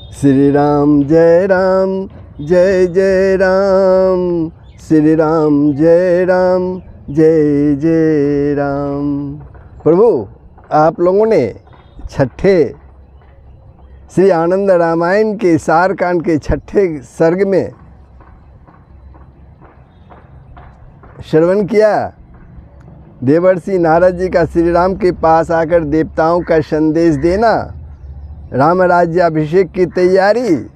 श्री राम जय राम जय जय राम, श्री राम जय राम जय जय राम। प्रभु, आप लोगों ने छठे श्री आनंद रामायण के सारकांड के छठे सर्ग में श्रवण किया। देवर्षि नारद जी का श्री राम के पास आकर देवताओं का संदेश देना, राम राज्याभिषेक की तैयारी,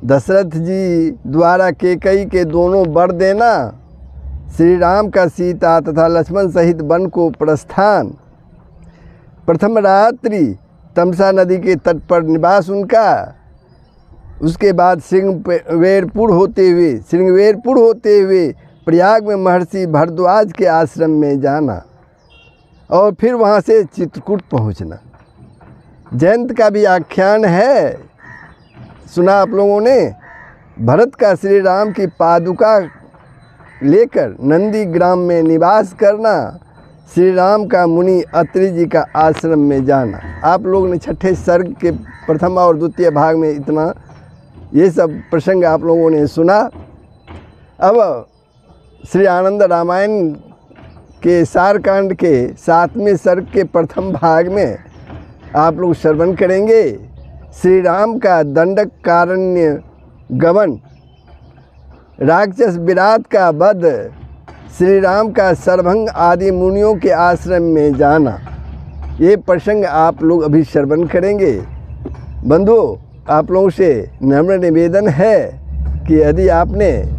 दशरथ जी द्वारा कैकेयी के दोनों वर देना, श्री राम का सीता तथा लक्ष्मण सहित वन को प्रस्थान, प्रथम रात्रि तमसा नदी के तट पर निवास उनका, उसके बाद श्रृंगवेरपुर होते हुए प्रयाग में महर्षि भरद्वाज के आश्रम में जाना और फिर वहाँ से चित्रकूट पहुँचना। जयंत का भी आख्यान है, सुना आप लोगों ने। भरत का श्री राम की पादुका लेकर नंदी ग्राम में निवास करना, श्री राम का मुनि अत्रि जी का आश्रम में जाना। आप लोगों ने छठे सर्ग के प्रथम और द्वितीय भाग में इतना ये सब प्रसंग आप लोगों ने सुना। अब श्री आनंद रामायण के सारकांड के 7वें सर्ग के प्रथम भाग में आप लोग श्रवण करेंगे श्री राम का दंडकारण्य गमन, राक्षस विराट का वध, श्री राम का सरभंग आदि मुनियों के आश्रम में जाना। ये प्रसंग आप लोग अभी श्रवण करेंगे। बंधुओं, आप लोगों से नम्र निवेदन है कि यदि आपने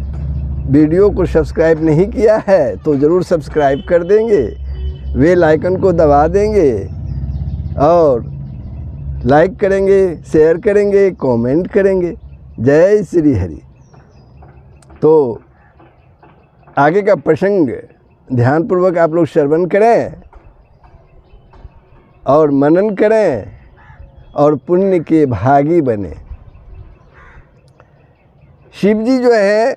वीडियो को सब्सक्राइब नहीं किया है तो ज़रूर सब्सक्राइब कर देंगे, बेल आइकन को दबा देंगे और लाइक करेंगे, शेयर करेंगे, कमेंट करेंगे। जय श्री हरि। तो आगे का प्रसंग ध्यानपूर्वक आप लोग श्रवण करें और मनन करें और पुण्य के भागी बने। शिव जी जो है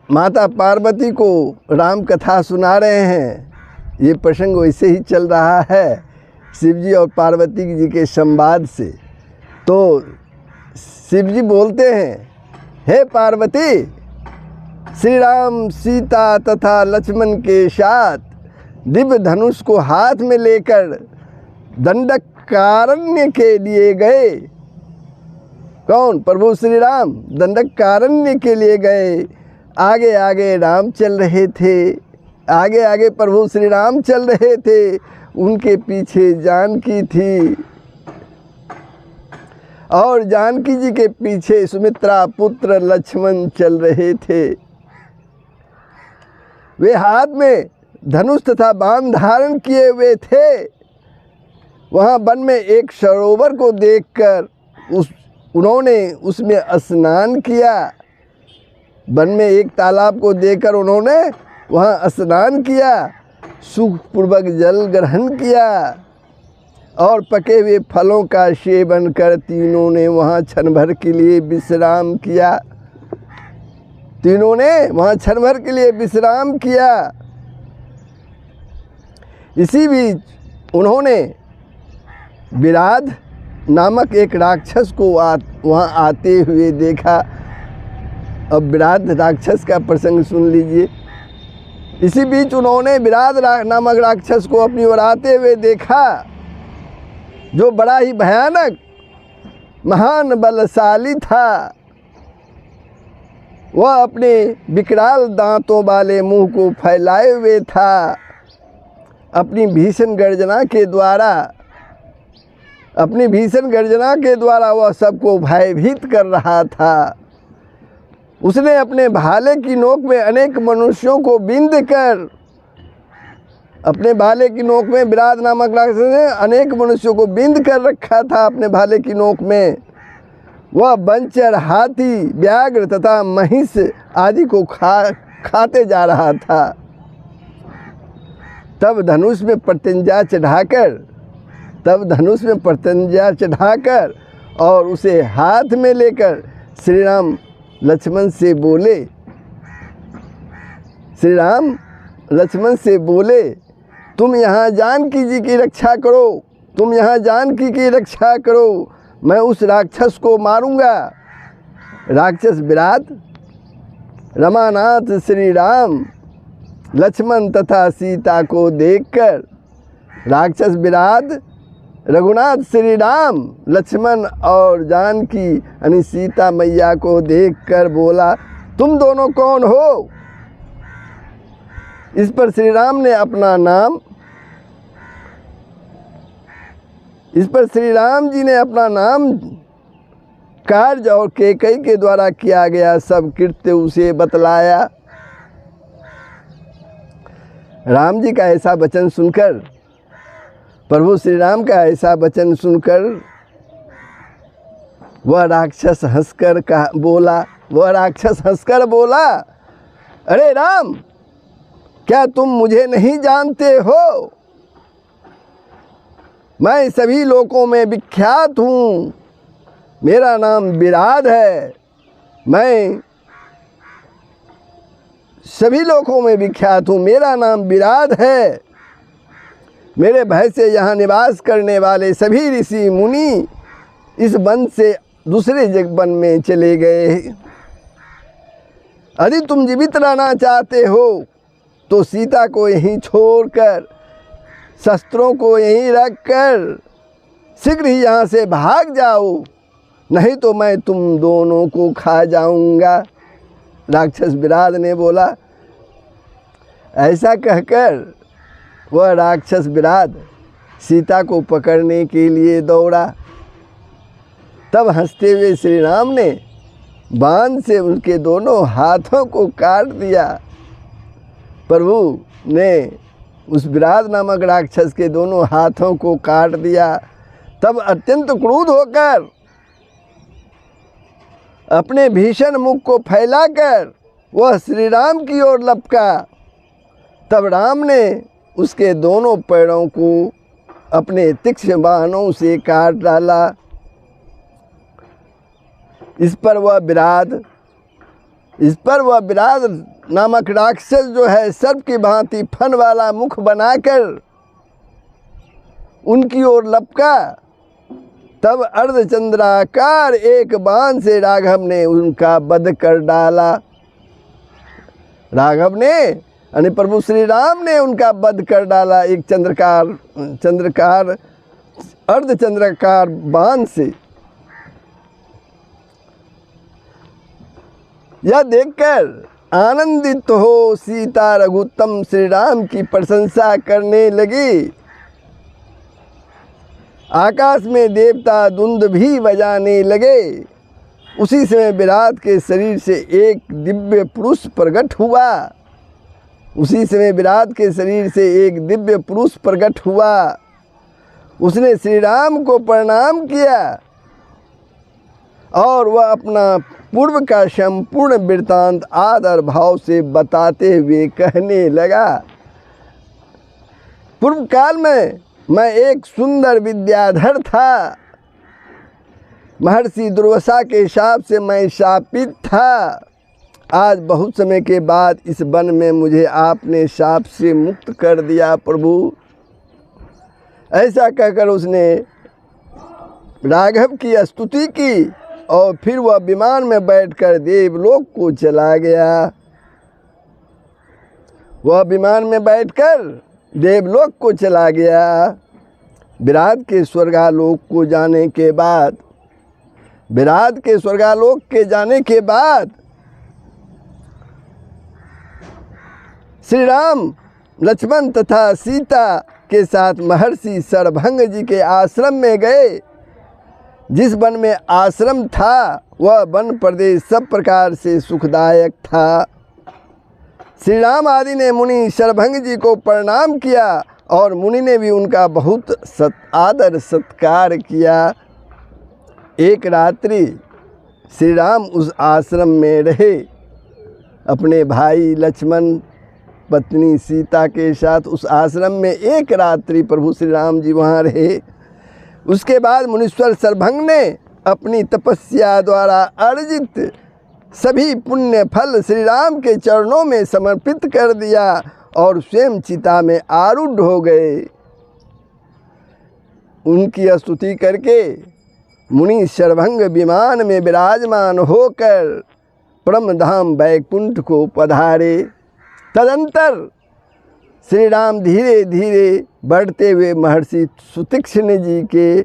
माता पार्वती को राम कथा सुना रहे हैं। ये प्रसंग वैसे ही चल रहा है शिव जी और पार्वती जी के संवाद से। तो शिव जी बोलते हैं, हे पार्वती, श्री राम सीता तथा लक्ष्मण के साथ दिव्य धनुष को हाथ में लेकर दंडकारण्य के लिए गए। कौन? प्रभु श्री राम दंडकारण्य के लिए गए। आगे आगे राम चल रहे थे, आगे आगे प्रभु श्री राम चल रहे थे, उनके पीछे जानकी थी और जानकी जी के पीछे सुमित्रा पुत्र लक्ष्मण चल रहे थे। वे हाथ में धनुष तथा बाण धारण किए हुए थे। वहाँ वन में एक सरोवर को देखकर उन्होंने उसमें स्नान किया। वन में एक तालाब को देखकर उन्होंने वहाँ स्नान किया, सुखपूर्वक जल ग्रहण किया और पके हुए फलों का सेवन कर तीनों ने वहाँ क्षण भर के लिए विश्राम किया। तीनों ने वहाँ क्षण भर के लिए विश्राम किया। इसी बीच उन्होंने विराध नामक एक राक्षस को वहाँ आते हुए देखा। अब विराध राक्षस का प्रसंग सुन लीजिए। इसी बीच उन्होंने विराध नामक राक्षस को अपनी ओर आते हुए देखा, जो बड़ा ही भयानक महान बलशाली था। वह अपने विकराल दांतों वाले मुंह को फैलाए हुए था। अपनी भीषण गर्जना के द्वारा वह सबको भयभीत कर रहा था। उसने अपने भाले की नोक में अनेक मनुष्यों को बिंद कर, अपने भाले की नोक में विराध नामक राक्षस ने अनेक मनुष्यों को बिंद कर रखा था। अपने भाले की नोक में वह बंचर, हाथी, व्याघ्र तथा महिष आदि को खाते जा रहा था। तब धनुष में प्रत्यंजा चढ़ाकर और उसे हाथ में लेकर श्री राम लक्ष्मण से बोले, तुम यहाँ जानकी जी की रक्षा करो, मैं उस राक्षस को मारूंगा। राक्षस विराट रमानाथ श्री राम लक्ष्मण तथा सीता को देखकर, राक्षस विराट रघुनाथ श्री राम लक्ष्मण और जानकी यानी सीता मैया को देखकर बोला, तुम दोनों कौन हो? इस पर श्री राम ने अपना नाम इस पर श्री राम जी ने अपना नाम, कार्य और कैकेयी के द्वारा किया गया सब कृत्य उसे बतलाया। राम जी का ऐसा वचन सुनकर, प्रभु श्री राम का ऐसा वचन सुनकर वह राक्षस हंसकर बोला, अरे राम, क्या तुम मुझे नहीं जानते हो? मैं सभी लोकों में विख्यात हूँ। मेरा नाम विराट है। मैं सभी लोकों में विख्यात हूँ। मेरा नाम विराट है। मेरे भय से यहाँ निवास करने वाले सभी ऋषि मुनि इस वन से दूसरे वन में चले गए। यदि तुम जीवित रहना चाहते हो तो सीता को यहीं छोड़कर, शस्त्रों को यहीं रखकर शीघ्र ही यहाँ से भाग जाओ, नहीं तो मैं तुम दोनों को खा जाऊंगा। राक्षस विराट ने बोला। ऐसा कहकर वह राक्षस विराट सीता को पकड़ने के लिए दौड़ा। तब हंसते हुए श्री राम ने बाण से उनके दोनों हाथों को काट दिया। प्रभु ने उस विराट नामक राक्षस के दोनों हाथों को काट दिया। तब अत्यंत क्रोध होकर अपने भीषण मुख को फैलाकर वह श्री राम की ओर लपका। तब राम ने उसके दोनों पैरों को अपने तीक्ष्ण बाणों से काट डाला। इस पर वह विराट नामक राक्षस जो है सर्प की भांति फन वाला मुख बनाकर उनकी ओर लपका। तब अर्धचंद्राकार एक बाण से राघव ने उनका वध कर डाला। राघव ने यानी प्रभु श्री राम ने उनका वध कर डाला एक अर्धचंद्राकार बाण से। यह देखकर आनंदित हो सीता रघुत्तम श्री राम की प्रशंसा करने लगी। आकाश में देवता धुंद भी बजाने लगे। उसी समय विराट के शरीर से एक दिव्य पुरुष प्रकट हुआ। उसने श्री राम को प्रणाम किया और वह अपना पूर्व का संपूर्ण वृत्तांत आदर भाव से बताते हुए कहने लगा। पूर्व काल में मैं एक सुंदर विद्याधर था। महर्षि दुर्वासा के शाप से मैं शापित था। आज बहुत समय के बाद इस वन में मुझे आपने शाप से मुक्त कर दिया प्रभु। ऐसा कहकर उसने राघव की स्तुति की और फिर वह विमान में बैठकर देवलोक को चला गया। विराट के स्वर्गालोक के जाने के बाद श्री राम लक्ष्मण तथा सीता के साथ महर्षि शरभंग जी के आश्रम में गए। जिस वन में आश्रम था वह वन प्रदेश सब प्रकार से सुखदायक था। श्री राम आदि ने मुनि शरभंग जी को प्रणाम किया और मुनि ने भी उनका बहुत आदर सत्कार किया। एक रात्रि श्री राम उस आश्रम में रहे। अपने भाई लक्ष्मण, पत्नी सीता के साथ उस आश्रम में एक रात्रि प्रभु श्री राम जी वहाँ रहे। उसके बाद मुनीश्वर शरभंग ने अपनी तपस्या द्वारा अर्जित सभी पुण्य फल श्री राम के चरणों में समर्पित कर दिया और स्वयं चिता में आरूढ़ हो गए। उनकी स्तुति करके मुनि शरभंग विमान में विराजमान होकर परम धाम वैकुंठ को पधारे। तदंतर श्री राम धीरे धीरे बढ़ते हुए महर्षि सुतीक्ष्ण जी के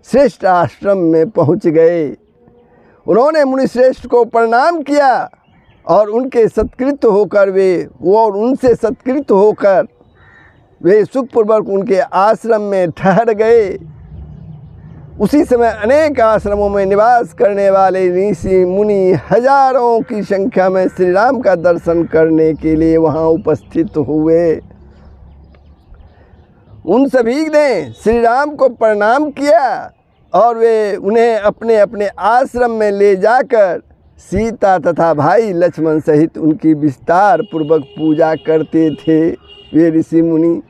श्रेष्ठ आश्रम में पहुंच गए। उन्होंने मुनि श्रेष्ठ को प्रणाम किया और उनके सत्कृत होकर उनसे सत्कृत होकर वे सुखपूर्वक उनके आश्रम में ठहर गए। उसी समय अनेक आश्रमों में निवास करने वाले ऋषि मुनि हजारों की संख्या में श्री राम का दर्शन करने के लिए वहां उपस्थित हुए। उन सभी ने श्री राम को प्रणाम किया और वे उन्हें अपने अपने आश्रम में ले जाकर सीता तथा भाई लक्ष्मण सहित उनकी विस्तार पूर्वक पूजा करते थे वे ऋषि मुनि।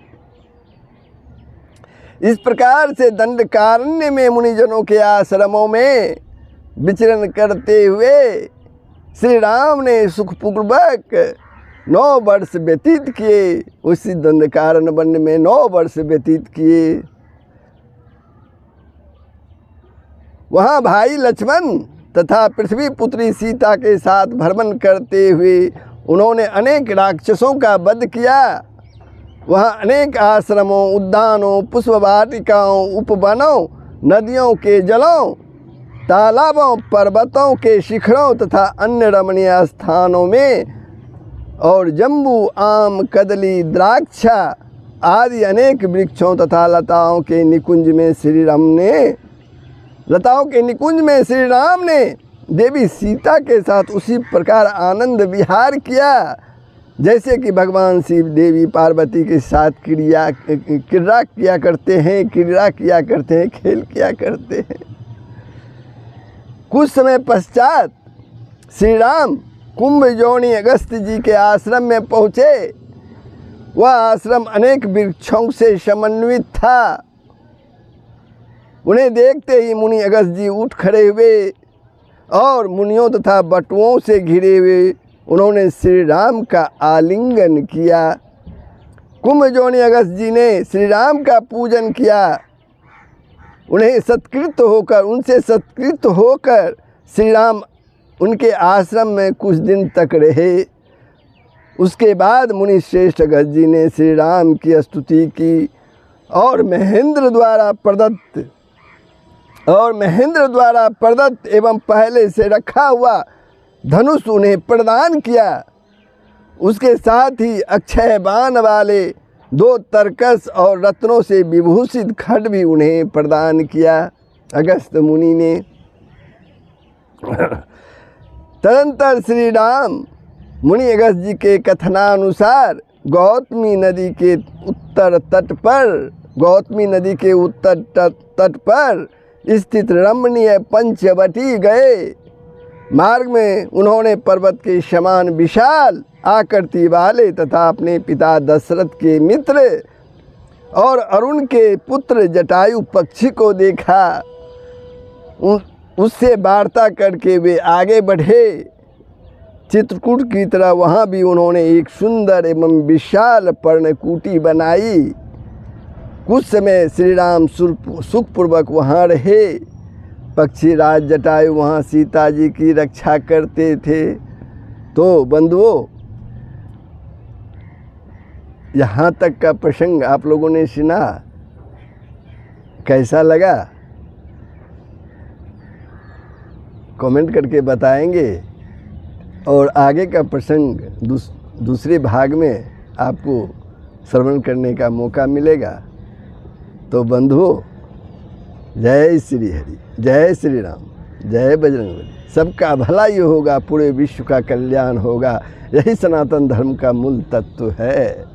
इस प्रकार से दंडकारण्य में मुनिजनों के आश्रमों में विचरण करते हुए श्री राम ने सुखपूर्वक 9 वर्ष व्यतीत किए। उसी दंडकारण्य वन में 9 वर्ष व्यतीत किए। वहाँ भाई लक्ष्मण तथा पृथ्वी पुत्री सीता के साथ भ्रमण करते हुए उन्होंने अनेक राक्षसों का वध किया। वहाँ अनेक आश्रमों, उद्यानों, पुष्पवाटिकाओं, उपवनों, नदियों के जलों, तालाबों, पर्वतों के शिखरों तथा अन्य रमणीय स्थानों में और जम्बू, आम, कदली, द्राक्षा आदि अनेक वृक्षों तथा लताओं के निकुंज में श्री राम ने देवी सीता के साथ उसी प्रकार आनंद विहार किया जैसे कि भगवान शिव देवी पार्वती के साथ क्रीड़ा किया करते हैं, खेल किया करते हैं। कुछ समय पश्चात श्री राम कुंभजोनी अगस्त जी के आश्रम में पहुँचे। वह आश्रम अनेक वृक्षों से समन्वित था। उन्हें देखते ही मुनि अगस्त जी उठ खड़े हुए और मुनियों तथा बटुओं से घिरे हुए उन्होंने श्री राम का आलिंगन किया। कुंभजोनी अगस्त जी ने श्री राम का पूजन किया। उनसे सत्कृत होकर श्री राम उनके आश्रम में कुछ दिन तक रहे। उसके बाद मुनि श्रेष्ठ अगस्त जी ने श्री राम की स्तुति की और महेंद्र द्वारा प्रदत्त एवं पहले से रखा हुआ धनुष उन्हें प्रदान किया। उसके साथ ही अक्षय बाण वाले 2 तरकस और रत्नों से विभूषित खड्ग भी उन्हें प्रदान किया अगस्त मुनि ने। तदंतर श्री राम मुनि अगस्त जी के कथनानुसार गौतमी नदी के उत्तर तट पर स्थित रमणीय पंचवटी गए। मार्ग में उन्होंने पर्वत के समान विशाल आकृति वाले तथा अपने पिता दशरथ के मित्र और अरुण के पुत्र जटायु पक्षी को देखा। उससे वार्ता करके वे आगे बढ़े। चित्रकूट की तरह वहाँ भी उन्होंने एक सुंदर एवं विशाल पर्णकुटी बनाई। कुछ समय श्री राम सुखपूर्वक वहाँ रहे। पक्षीराज जटायु वहाँ सीता जी की रक्षा करते थे। तो बंधुओं, यहाँ तक का प्रसंग आप लोगों ने सुना, कैसा लगा कमेंट करके बताएंगे। और आगे का प्रसंग दूसरे भाग में आपको श्रवण करने का मौका मिलेगा। तो बंधुओं, जय श्री हरि, जय श्री राम, जय बजरंगबली। सबका भला ही होगा, पूरे विश्व का कल्याण होगा। यही सनातन धर्म का मूल तत्व है।